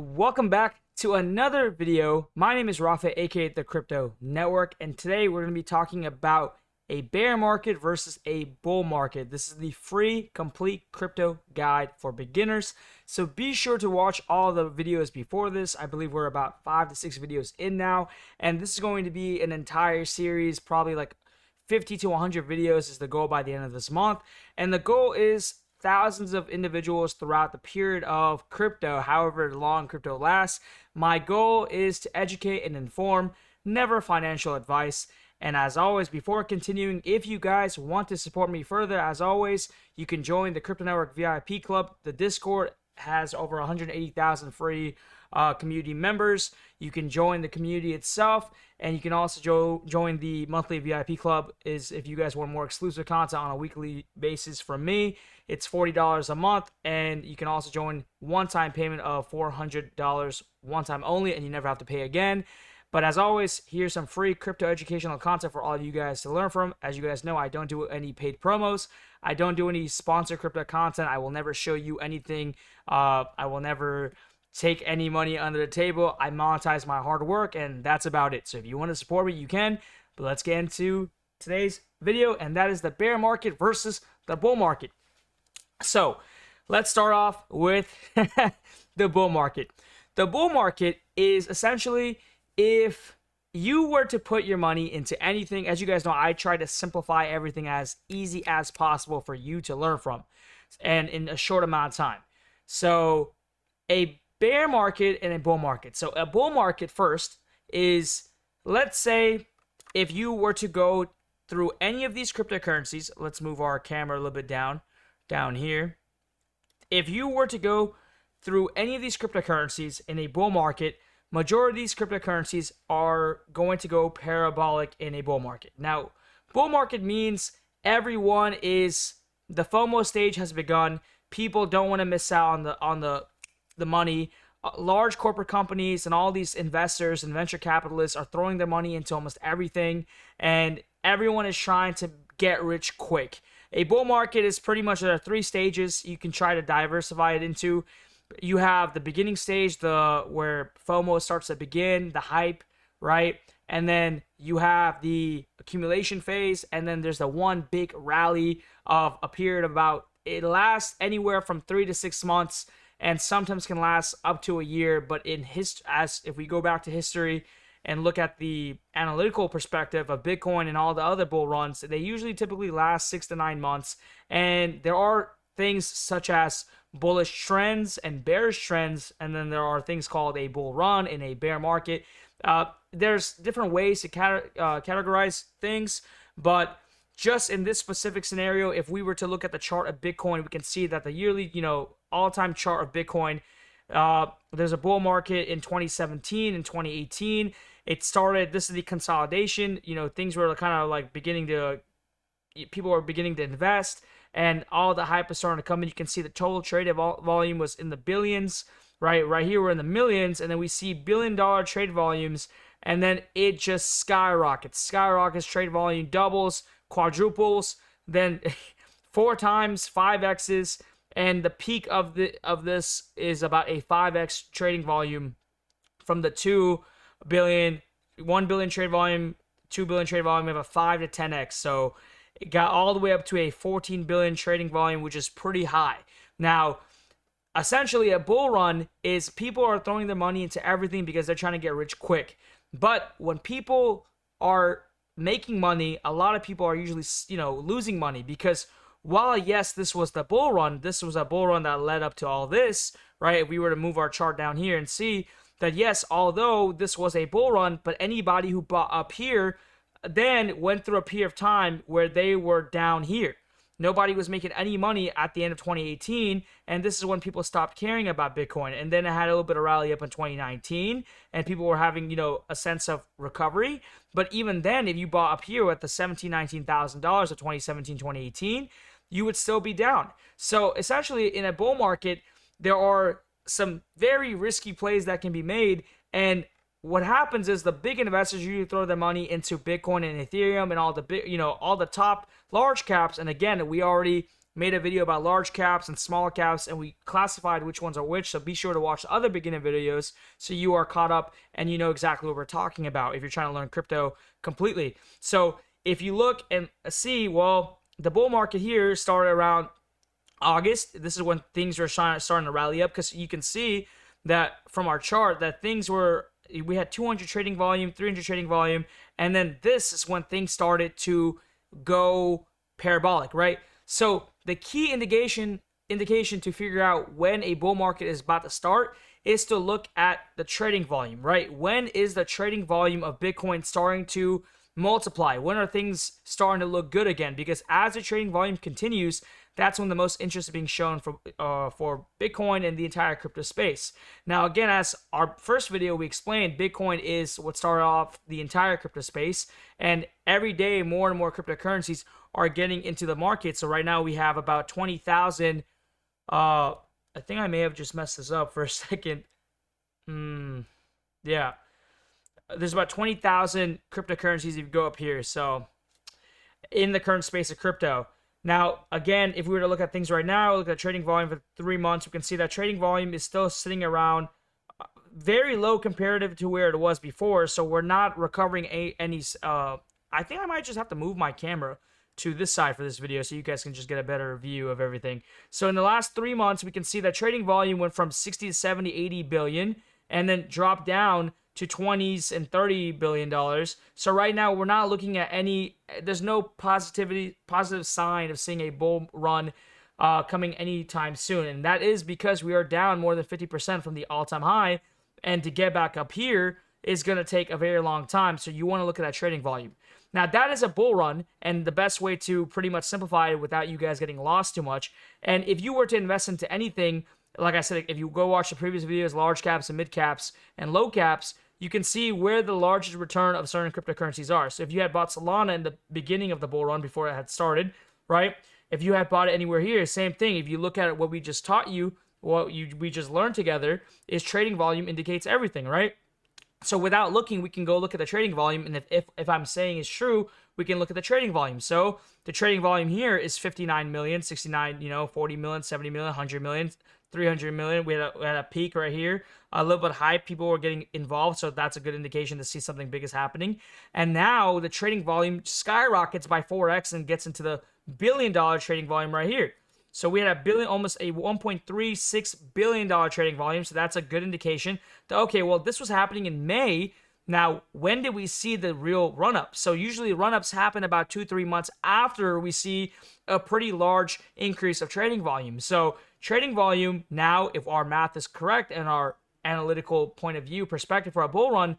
Welcome back to another video. My name is Raffay, aka the Crypto Network, and today we're going to be talking about a bear market versus a bull market. This is the free complete crypto guide for beginners, so be sure to watch all the videos before this. I believe we're about 5 to 6 videos in now, and this is going to be an entire series, probably like 50 to 100 videos is the goal by the end of this month, and the goal is thousands of individuals throughout the period of crypto, however long crypto lasts. My goal is to educate and inform, never financial advice. And as always, before continuing, if you guys want to support me further, as always, you can join the Crypto Network VIP Club. The Discord has over 180,000 free community members. You can join the community itself, and you can also join the monthly VIP club. Is if you guys want more exclusive content on a weekly basis from me, it's $40 a month, and you can also join one-time payment of $400 one time only, and you never have to pay again. But as always, here's some free crypto educational content for all of you guys to learn from. As you guys know, I don't do any paid promos. I don't do any sponsored crypto content. I will never show you anything. I will never take any money under the table. I monetize my hard work, and that's about it. So if you want to support me, you can. But let's get into today's video, and that is the bear market versus the bull market. So let's start off with the bull market. The bull market is essentially if you were to put your money into anything. As you guys know, I try to simplify everything as easy as possible for you to learn from, and in a short amount of time. So a bear market and a bull market. So a bull market first is, let's say if you were to go through any of these cryptocurrencies, let's move our camera a little bit down here. If you were to go through any of these cryptocurrencies in a bull market, majority of these cryptocurrencies are going to go parabolic in a bull market. Now, bull market means everyone is, the FOMO stage has begun. People don't want to miss out on the money. Large corporate companies and all these investors and venture capitalists are throwing their money into almost everything, and everyone is trying to get rich quick. A bull market is pretty much, there are 3 stages you can try to diversify it into. You have the beginning stage, where FOMO starts to begin, the hype, right? And then you have the accumulation phase, and then there's the one big rally of a period of about, it lasts anywhere from 3 to 6 months, and sometimes can last up to a year. But if we go back to history and look at the analytical perspective of Bitcoin and all the other bull runs, they usually typically last 6 to 9 months. And there are things such as bullish trends and bearish trends, and then there are things called a bull run in a bear market. There's different ways to categorize things, but just in this specific scenario, if we were to look at the chart of Bitcoin, we can see that the yearly, all-time chart of Bitcoin, there's a bull market in 2017 and 2018. It started, this is the consolidation, things were kind of like people were beginning to invest, and all the hype is starting to come in. You can see the total trade volume was in the billions, right? Right here we're in the millions, and then we see billion-dollar trade volumes, and then it just skyrockets. Trade volume doubles, quadruples, then 4 times, 5x's, and the peak of this is about a 5x trading volume from the 1 billion trade volume, 2 billion trade volume, we have a 5 to 10x. So it got all the way up to a 14 billion trading volume, which is pretty high. Now, essentially a bull run is people are throwing their money into everything because they're trying to get rich quick. But when people are making money, a lot of people are usually, losing money, because while yes, this was the bull run, this was a bull run that led up to all this, right? If we were to move our chart down here and see that yes, although this was a bull run, but anybody who bought up here then went through a period of time where they were down here. Nobody was making any money at the end of 2018, and this is when people stopped caring about Bitcoin. And then it had a little bit of rally up in 2019, and people were having, a sense of recovery. But even then, if you bought up here at the $17,000, $19,000 of 2017, 2018, you would still be down. So essentially, in a bull market, there are some very risky plays that can be made, and what happens is the big investors usually throw their money into Bitcoin and Ethereum and all the big, all the top large caps. And again, we already made a video about large caps and small caps, and we classified which ones are which. So be sure to watch the other beginning videos so you are caught up and you know exactly what we're talking about if you're trying to learn crypto completely. So if you look and see, well, the bull market here started around August. This is when things were starting to rally up, because you can see that from our chart that we had 200 trading volume, 300 trading volume, and then this is when things started to go parabolic, right? So the key indication to figure out when a bull market is about to start is to look at the trading volume, right? When is the trading volume of Bitcoin starting to multiply? When are things starting to look good again? Because as the trading volume continues, that's when the most interest is being shown for Bitcoin and the entire crypto space. Now, again, as our first video we explained, Bitcoin is what started off the entire crypto space, and every day more and more cryptocurrencies are getting into the market. So right now we have about 20,000. I think I may have just messed this up for a second. Yeah. There's about 20,000 cryptocurrencies if you go up here. So in the current space of crypto. Now, again, if we were to look at things right now, look at trading volume for 3 months, we can see that trading volume is still sitting around very low comparative to where it was before. So we're not recovering any. I think I might just have to move my camera to this side for this video so you guys can just get a better view of everything. So in the last 3 months, we can see that trading volume went from 60 to 70, 80 billion, and then dropped down to 20s and $30 billion. So right now we're not looking at there's no positive sign of seeing a bull run coming anytime soon. And that is because we are down more than 50% from the all-time high. And to get back up here is going to take a very long time. So you want to look at that trading volume. Now that is a bull run, and the best way to pretty much simplify it without you guys getting lost too much. And if you were to invest into anything, like I said, if you go watch the previous videos, large caps and mid caps and low caps, you can see where the largest return of certain cryptocurrencies are. So if you had bought Solana in the beginning of the bull run before it had started, right? If you had bought it anywhere here, same thing. If you look at what we just taught you, we just learned together, is trading volume indicates everything, right? So without looking, we can go look at the trading volume, and if I'm saying is true, we can look at the trading volume. So the trading volume here is 59 million, 69, 40 million, 70 million, 100 million, 300 million. We had a peak right here, a little bit high. People were getting involved, so that's a good indication to see something big is happening. And now the trading volume skyrockets by 4x and gets into the billion-dollar trading volume right here. So we had almost a $1.36 billion trading volume. So that's a good indication that, okay, well, this was happening in May. Now, when did we see the real run-up? So usually run-ups happen about 2-3 months after we see a pretty large increase of trading volume. So trading volume now, if our math is correct and our analytical point of view perspective for a bull run,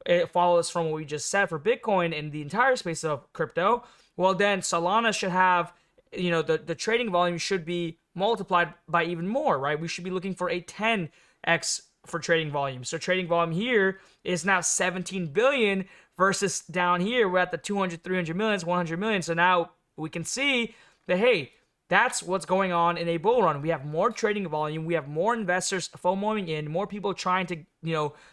it follows from what we just said for Bitcoin and the entire space of crypto. Well, then Solana should have, the trading volume should be multiplied by even more, right? We should be looking for a 10x for trading volume. So trading volume here is now 17 billion versus down here, we're at the 200, 300 millions, 100 million. So now we can see that, hey, that's what's going on in a bull run. We have more trading volume. We have more investors FOMOing in, more people trying to,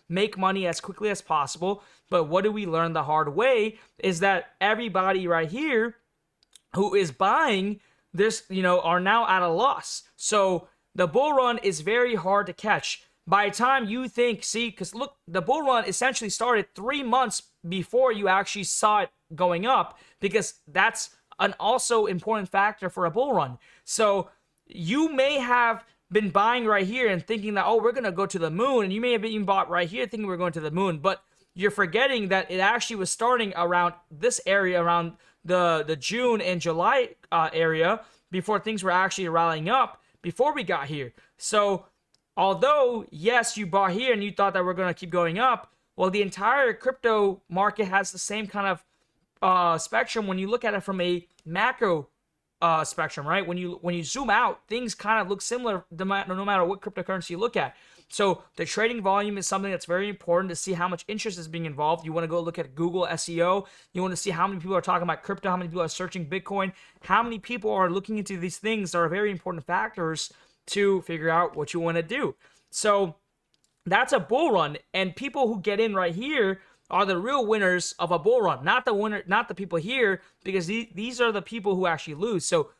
make money as quickly as possible. But what do we learn the hard way is that everybody right here who is buying this, are now at a loss. So the bull run is very hard to catch. By the time you think, because look, the bull run essentially started 3 months before you actually saw it going up, because that's an also important factor for a bull run. So you may have been buying right here and thinking that, oh, we're going to go to the moon. And you may have even bought right here thinking we're going to the moon. But you're forgetting that it actually was starting around this area, around the June and July area, before things were actually rallying up before we got here. So although, yes, you bought here and you thought that we're going to keep going up, well, the entire crypto market has the same kind of spectrum when you look at it from a macro spectrum, right? When you zoom out, things kind of look similar no matter what cryptocurrency you look at. So the trading volume is something that's very important to see how much interest is being involved. You want to go look at Google SEO. You want to see how many people are talking about crypto, how many people are searching Bitcoin, how many people are looking into these things that are very important factors to figure out what you want to do. So that's a bull run, and people who get in right here are the real winners of a bull run, not the people here, because these are the people who actually lose. So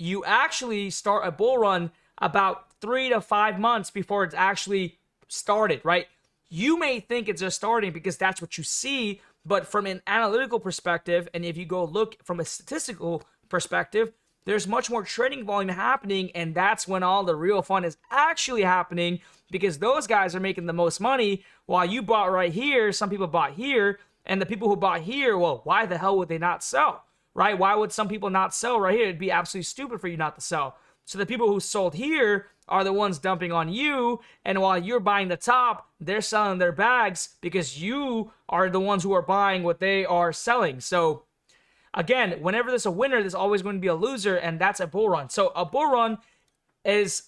you actually start a bull run about 3 to 5 months before it's actually started, right? You may think it's just starting because that's what you see, but from an analytical perspective, and if you go look from a statistical perspective, there's much more trading volume happening, and that's when all the real fun is actually happening, because those guys are making the most money while you bought right here. Some people bought here, and the people who bought here, well, why the hell would they not sell, right? Why would some people not sell right here? It'd be absolutely stupid for you not to sell. So the people who sold here are the ones dumping on you, and while you're buying the top, they're selling their bags because you are the ones who are buying what they are selling. So again, whenever there's a winner, there's always going to be a loser, and that's a bull run. So a bull run is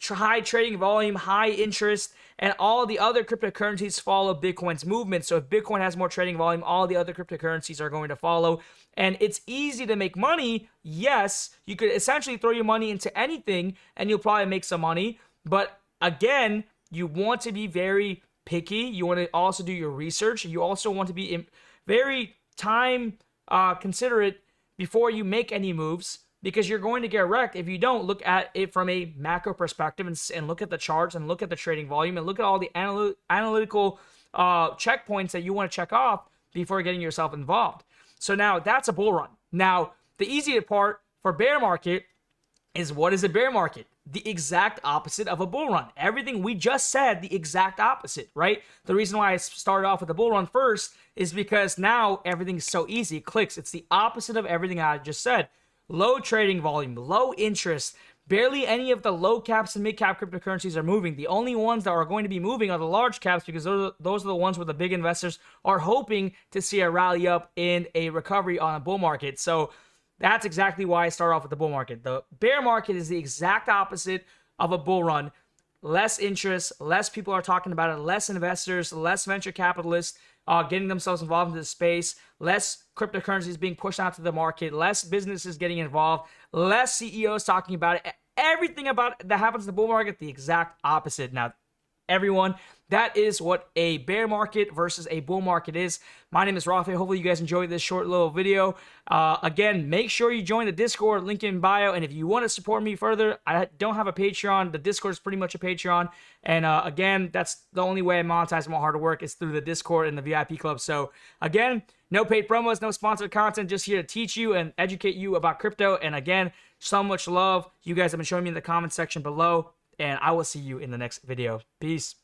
high trading volume, high interest, and all the other cryptocurrencies follow Bitcoin's movement. So if Bitcoin has more trading volume, all the other cryptocurrencies are going to follow. And it's easy to make money. Yes, you could essentially throw your money into anything and you'll probably make some money. But again, you want to be very picky. You want to also do your research. You also want to be very time considerate before you make any moves, because you're going to get wrecked if you don't look at it from a macro perspective and look at the charts and look at the trading volume and look at all the analytical checkpoints that you want to check off before getting yourself involved. So now that's a bull run. Now, the easier part for bear market is, what is a bear market? The exact opposite of a bull run. Everything we just said, the exact opposite, right? The reason why I started off with the bull run first is because now everything's so easy. It clicks. It's the opposite of everything I just said. Low trading volume, low interest, barely any of the low caps and mid cap cryptocurrencies are moving. The only ones that are going to be moving are the large caps, because those are the ones where the big investors are hoping to see a rally up in a recovery on a bull market. So that's exactly why I start off with the bull market. The bear market is the exact opposite of a bull run. Less interest, less people are talking about it, less investors, less venture capitalists getting themselves involved in the space, less cryptocurrencies being pushed out to the market, less businesses getting involved, less CEOs talking about it. Everything about that happens in the bull market, the exact opposite. Now, everyone, that is what a bear market versus a bull market is. My name is Raffay. Hopefully you guys enjoyed this short little video. Again, make sure you join the Discord, link in bio. And if you want to support me further, I don't have a Patreon. The Discord is pretty much a Patreon. And again, that's the only way I monetize my hard work, is through the Discord and the VIP club. So again, no paid promos, no sponsored content, just here to teach you and educate you about crypto. And again, so much love you guys have been showing me in the comment section below. And I will see you in the next video. Peace.